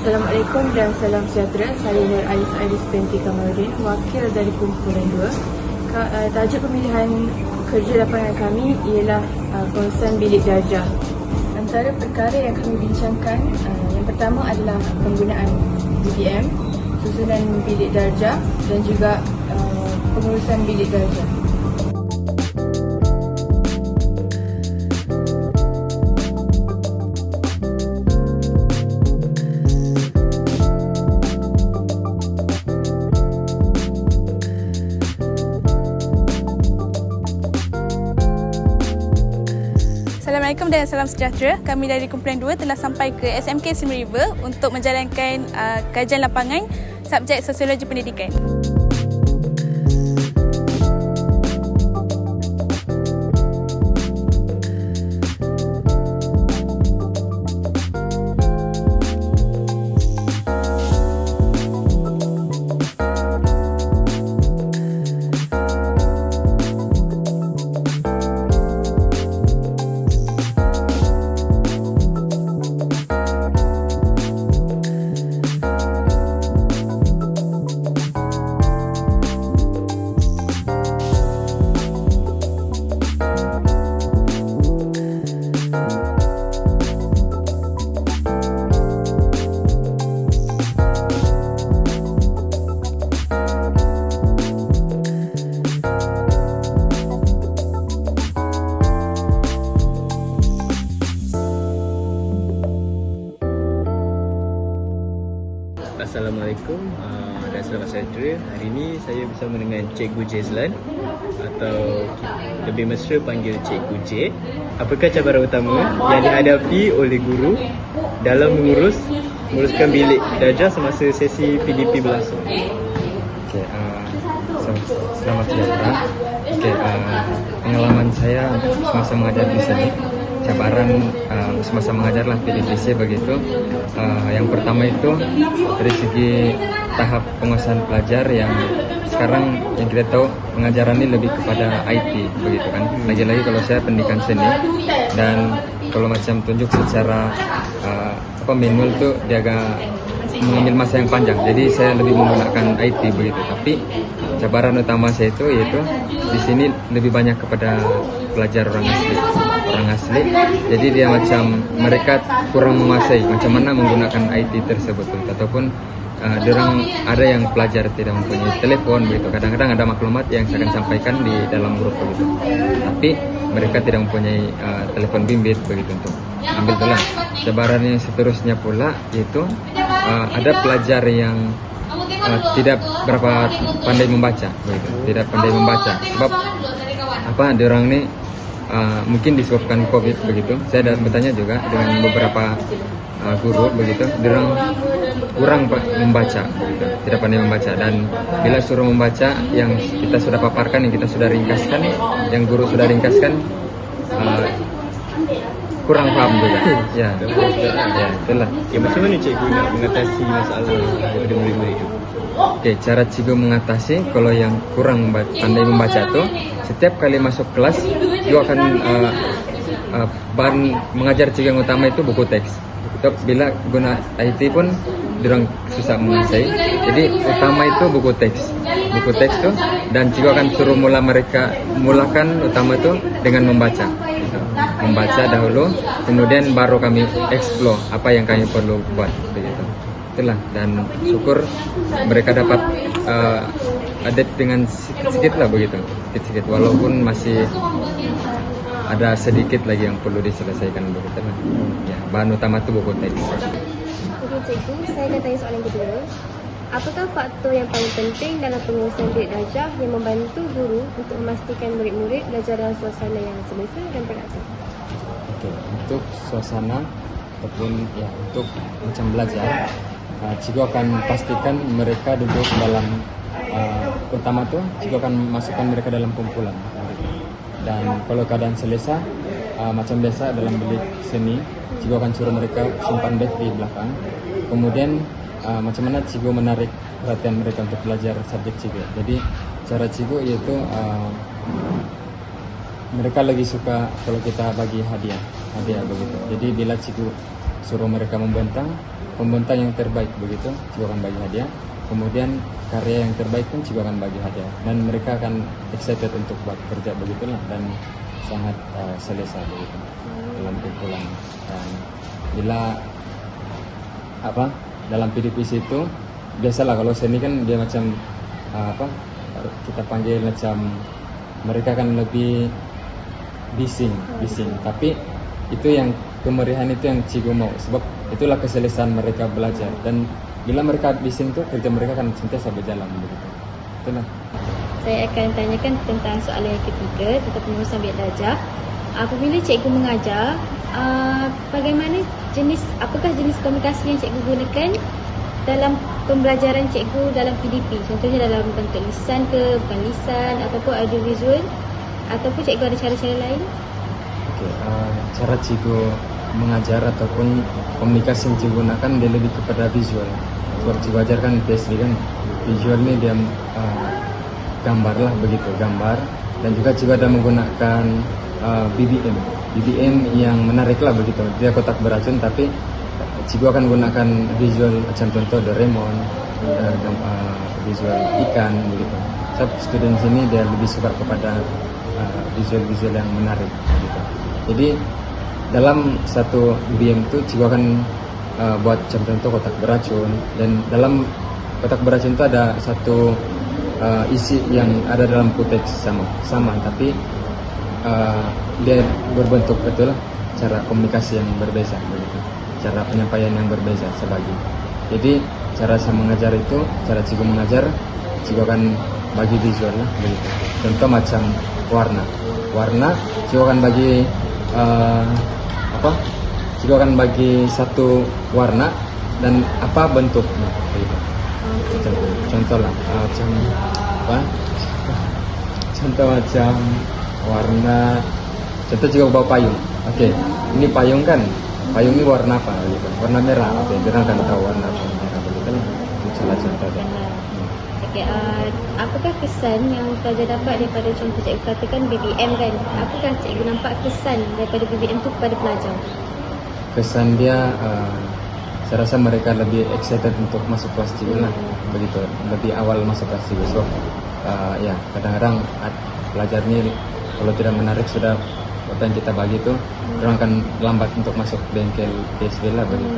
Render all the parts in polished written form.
Assalamualaikum dan salam sejahtera. Saya Nur Alis binti Kamarudin, wakil dari kumpulan 2. Tajuk pemilihan kerja lapangan kami ialah pengurusan bilik darjah. Antara perkara yang kami bincangkan, yang pertama adalah penggunaan BBM, susunan bilik darjah dan juga pengurusan bilik darjah. Assalamualaikum dan salam sejahtera. Kami dari kumpulan 2 telah sampai ke SMK Siem River untuk menjalankan kajian lapangan subjek Sosiologi Pendidikan. Assalamualaikum dan selamat sejahtera. Hari ini saya bersama dengan Cikgu Jazlan atau lebih mesra panggil Cikgu J. Apakah cabaran utama yang dihadapi oleh guru dalam menguruskan bilik darjah semasa sesi PDP berlangsung? Selamat sejahtera. Pengalaman saya semasa mengajar di sini, cabaran semasa mengajarlah PDPC begitu. Yang pertama itu dari segi tahap penguasaan pelajar yang sekarang yang kita tahu pengajaran ini lebih kepada IT begitu kan. Lagi-lagi kalau saya pendidikan seni dan kalau macam tunjuk secara manual tuh dia agak mengambil masa yang panjang. Jadi saya lebih menggunakan IT begitu. Tapi cabaran utama saya itu yaitu di sini lebih banyak kepada pelajar orang asli. Jadi dia macam mereka kurang menguasai macam mana menggunakan IT tersebut ataupun orang ada yang pelajar tidak mempunyai telepon begitu. Kadang-kadang ada maklumat yang saya akan sampaikan di dalam grup begitu. Tapi mereka tidak mempunyai telepon bimbit begitu untuk ambil telah. Cabaran yang seterusnya pula yaitu ada pelajar yang tidak berapa pandai membaca begitu. Tidak pandai membaca sebab orang ini mungkin disebabkan COVID begitu. Saya dah bertanya juga dengan beberapa guru begitu, orang kurang membaca begitu, tidak pandai membaca, dan bila suruh membaca yang kita sudah paparkan, yang kita sudah ringkaskan, yang guru sudah ringkaskan, kurang paham juga. Ya, itulah. Macam mana cikgu nak mengatasi masalah pada murid-murid itu? Cara cikgu mengatasi kalau yang kurang pandai membaca tu, setiap kali masuk kelas dia akan bahan mengajar cikgu yang utama itu buku teks. Bila guna IT pun diorang susah menguasai. Jadi utama itu buku teks tu, dan cikgu akan suruh mulakan utama itu dengan membaca dahulu, kemudian baru kami explore apa yang kami perlu buat begitu. Itulah, dan syukur mereka dapat adapt dengan sedikit lah begitu, sedikit walaupun masih ada sedikit lagi yang perlu diselesaikan begitu lah. Ya, bahan utama itu buku teks. Okey cikgu, saya akan tanya soalan kedua. Apakah faktor yang paling penting dalam pengurusan bilik darjah yang membantu guru untuk memastikan murid-murid belajar dalam suasana yang semesta dan produktif? Untuk suasana ataupun untuk macam belajar, cikgu akan pastikan mereka duduk dalam pertama tu cikgu akan masukkan mereka dalam kumpulan. Dan kalau keadaan selesa, macam biasa dalam bilik seni, cikgu akan suruh mereka simpan beg di belakang. Kemudian macam mana cikgu menarik perhatian mereka untuk belajar subjek cikgu. Jadi cara cikgu iaitu mereka lagi suka kalau kita bagi hadiah begitu. Jadi bila cikgu suruh mereka membentang yang terbaik begitu, cikgu akan bagi hadiah. Kemudian karya yang terbaik pun cikgu akan bagi hadiah, dan mereka akan excited untuk buat kerja begitulah, dan sangat selesa begitu dalam kumpulan. Dan bila dalam PDPC itu biasalah, kalau seni kan dia macam kita panggil macam mereka kan lebih bising, tapi itu yang kemeriahan itu yang cikgu mau, sebab itulah keselesaan mereka belajar. Dan bila mereka bising tuh kerja mereka akan sentiasa berjalan begitu. Itulah. Saya akan tanyakan tentang soalan yang ketiga tentang pengurusan bilik darjah. Apabila cikgu mengajar, apakah jenis komunikasi yang cikgu gunakan dalam pembelajaran cikgu dalam PDP? Contohnya dalam bentuk lisan ke, bukan lisan, ataupun audio visual, ataupun cikgu ada cara-cara lain? Okey, cara cikgu mengajar ataupun komunikasi yang cikgu gunakan dia lebih kepada visual. Sebab cikgu ajarkan PhD kan, visual ni dia gambar lah begitu, gambar. Dan juga cikgu ada menggunakan BBM yang menarik lah begitu. Dia kotak beracun, tapi cikgu akan gunakan visual macam contoh Doraemon, visual ikan begitu. Sebab student sini dia lebih suka kepada visual yang menarik begitu. Jadi dalam satu BBM itu cikgu akan buat contoh kotak beracun, dan dalam kotak beracun itu ada satu isi yang ada dalam teks sama, tapi dia berbentuk betul cara komunikasi yang berbeza begitu, cara penyampaian yang berbeza sebagi. Jadi cara saya mengajar itu, cara cikgu mengajar, cikgu akan bagi visual lah begitu. Contoh macam warna, cikgu akan bagi cikgu akan bagi satu warna dan apa bentuknya begitu. Contoh lah contoh macam warna, contoh cikgu bawa payung. Okey, ini payung kan, payung ini warna apa gitu, warna merah. Okey, kita akan tahu warna apa, merah begitu lah. Itulah contohnya. Okey, apakah kesan yang pelajar dapat daripada contoh cikgu katakan BBM kan? Apakah cikgu nampak kesan daripada BBM tu kepada pelajar? Kesan dia saya rasa mereka lebih excited untuk masuk kelas cikgu lah begitu, lebih awal masuk kelas cikgu. So ya kadang-kadang pelajar ni kalau tidak menarik sudah apa yang kita bagi tu, orang akan lambat untuk masuk bengkel PSB lah begitu.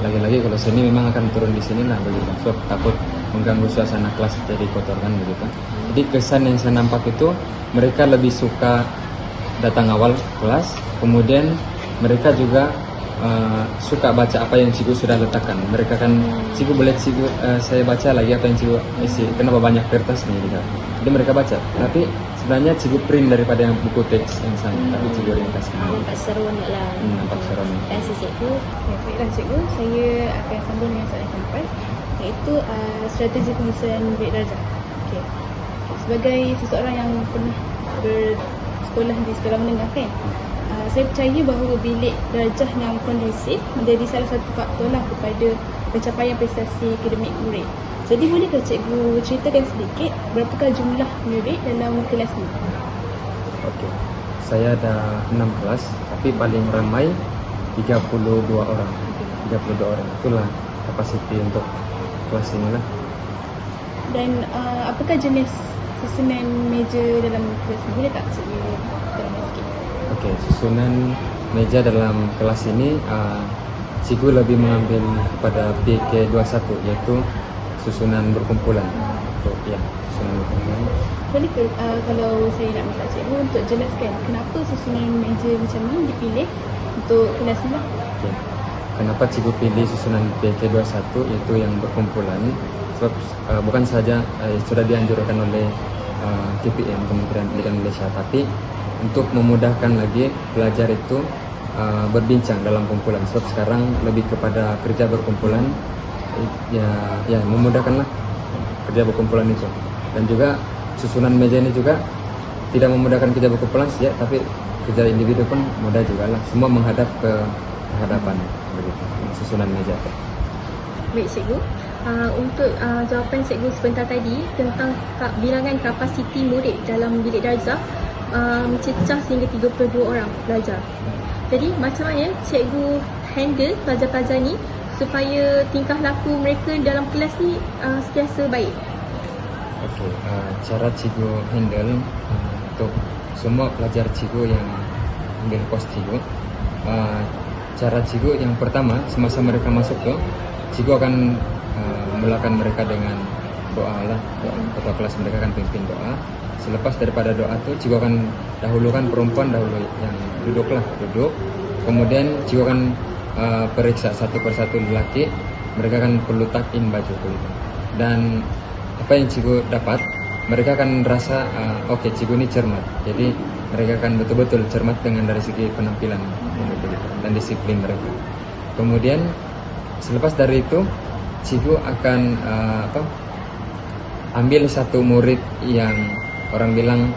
Lagi-lagi kalau seni memang akan turun di sini lah begitu, so takut mengganggu suasana kelas jadi kotor kan begitu. Jadi kesan yang saya nampak itu mereka lebih suka datang awal kelas, kemudian mereka juga suka baca apa yang cikgu sudah letakkan. Mereka kan cikgu boleh saya baca lagi apa yang cikgu isi. Kenapa banyak kertas nih gitu. Jadi mereka baca. Tapi sebenarnya cikgu print daripada yang buku teks yang sama. Tapi cikgu ringkaskan. Nampak seronok lah. Nampak seronok. Terima kasih cikgu. Baiklah cikgu, saya akan sambung dengan soalan keempat, iaitu strategi pengurusan bilik darjah. Okey. Sebagai seseorang yang pernah bersekolah di sekolah menengah kan, saya percaya bahawa bilik darjah yang kondusif menjadi salah satu faktor lah kepada pencapaian prestasi akademik murid. Jadi bolehkah cikgu ceritakan sedikit berapakah jumlah murid dalam kelas ini? Okey. Saya ada 6 kelas, tapi paling ramai 32 orang. 32 orang. Itulah kapasiti untuk kelas ini lah. Dan apakah jenis susunan meja dalam kelas ini? Boleh tak cikgu terangkan sikit? Okey, susunan meja dalam kelas ini cikgu lebih mengambil kepada PK21, iaitu susunan berkumpulan. Susunan berkumpulan. Boleh ke kalau saya nak minta cikgu untuk jelaskan kenapa susunan meja macam ni dipilih untuk kelas ni lah? Okay. Kenapa cikgu pilih susunan PK21 iaitu yang berkumpulan? Sebab bukan saja sudah dianjurkan oleh KPM, Kementerian Pendidikan Malaysia, tapi untuk memudahkan lagi pelajar itu berbincang dalam kumpulan. Sebab sekarang lebih kepada kerja berkumpulan, ya memudahkanlah kerja berkumpulan itu. Dan juga susunan meja ini juga tidak memudahkan kerja berkumpulan saja, tapi kerja individu pun mudah juga lah. Semua menghadap ke hadapan begitu, susunan meja. Baik cikgu, untuk jawapan cikgu sebentar tadi tentang bilangan kapasiti murid dalam bilik darjah mencecah sehingga 32 orang pelajar. Jadi macam mana cikgu handle pelajar-pelajar ni supaya tingkah laku mereka dalam kelas ni sentiasa baik? Okey, cara cikgu handle untuk semua pelajar cikgu yang ambil kos cikgu, cara cikgu yang pertama semasa mereka masuk tu, cikgu akan mulakan mereka dengan doa lah. Ketua kelas mereka akan pimpin doa. Selepas daripada doa tu, cikgu akan dahulukan perempuan dahulu yang duduk. Kemudian cikgu akan periksa satu persatu lelaki. Mereka akan perlu tuck-in baju begitu. Dan apa yang cikgu dapat, mereka akan rasa okey, cikgu ni cermat. Jadi mereka akan betul-betul cermat dengan dari segi penampilan begitu, dan disiplin mereka. Kemudian selepas dari itu, cikgu akan ambil satu murid yang orang bilang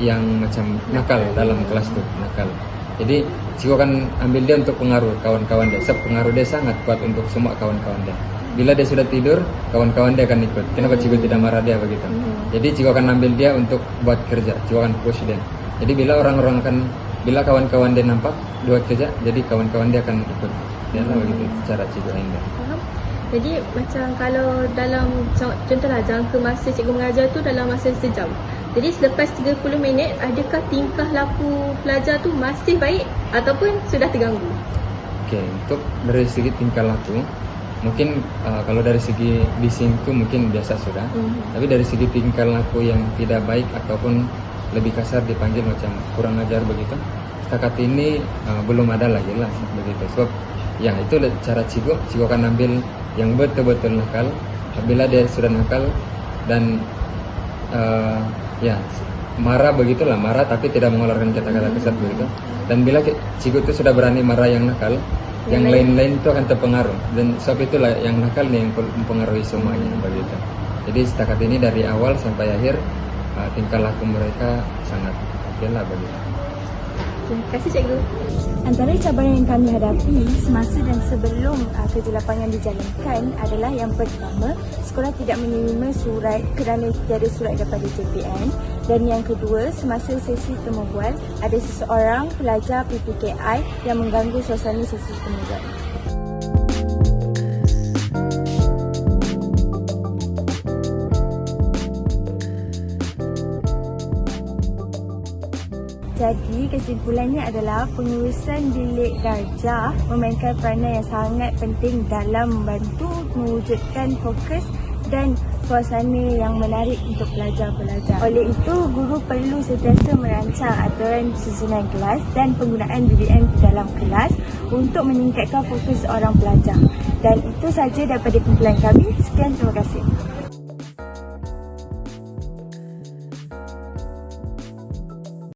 yang macam nakal dalam kelas tu, nakal. Jadi cikgu akan ambil dia untuk pengaruh kawan-kawan dia. Sebab pengaruh dia sangat kuat untuk semua kawan-kawan dia. Bila dia sudah tidur, kawan-kawan dia akan ikut. Kenapa cikgu tidak marah dia begitu? Jadi cikgu akan ambil dia untuk buat kerja. Cikgu akan push dia. Jadi bila bila kawan-kawan dia nampak buat kerja, jadi kawan-kawan dia akan ikut. Dia lah begitu cara cikgu handle. Jadi macam kalau dalam contohlah jangka masa cikgu mengajar tu dalam masa sejam. Jadi selepas 30 minit, adakah tingkah laku pelajar tu masih baik ataupun sudah terganggu? Okey, untuk dari segi tingkah laku, mungkin kalau dari segi bising tu mungkin biasa sudah. Tapi dari segi tingkah laku yang tidak baik ataupun lebih kasar dipanggil macam kurang ajar begitu, setakat ini belum ada lagi lah begitu. Sebab ya itu cara cikgu akan ambil yang betul-betul nakal. Bila dia sudah nakal dan marah begitulah, marah tapi tidak mengeluarkan kata-kata kesat begitu. Dan bila cikgu itu sudah berani marah yang nakal, yang lain-lain itu akan terpengaruh. Dan sebab itulah yang nakal nih yang mempengaruhi semuanya begitu. Jadi setakat ini dari awal sampai akhir tingkah laku mereka sangat oke lah begitu. Terima kasih cikgu. Antara cabaran yang kami hadapi semasa dan sebelum kerja lapangan dijalankan adalah yang pertama, sekolah tidak menerima surat kerana tiada surat daripada JPN, dan yang kedua, semasa sesi temu bual ada seseorang pelajar PPKI yang mengganggu suasana sesi temu bual. Jadi kesimpulannya adalah pengurusan bilik darjah memainkan peranan yang sangat penting dalam membantu mewujudkan fokus dan suasana yang menarik untuk pelajar-pelajar. Oleh itu, guru perlu sentiasa merancang aturan susunan kelas dan penggunaan BBM di dalam kelas untuk meningkatkan fokus seorang pelajar. Dan itu sahaja daripada kumpulan kami. Sekian, terima kasih.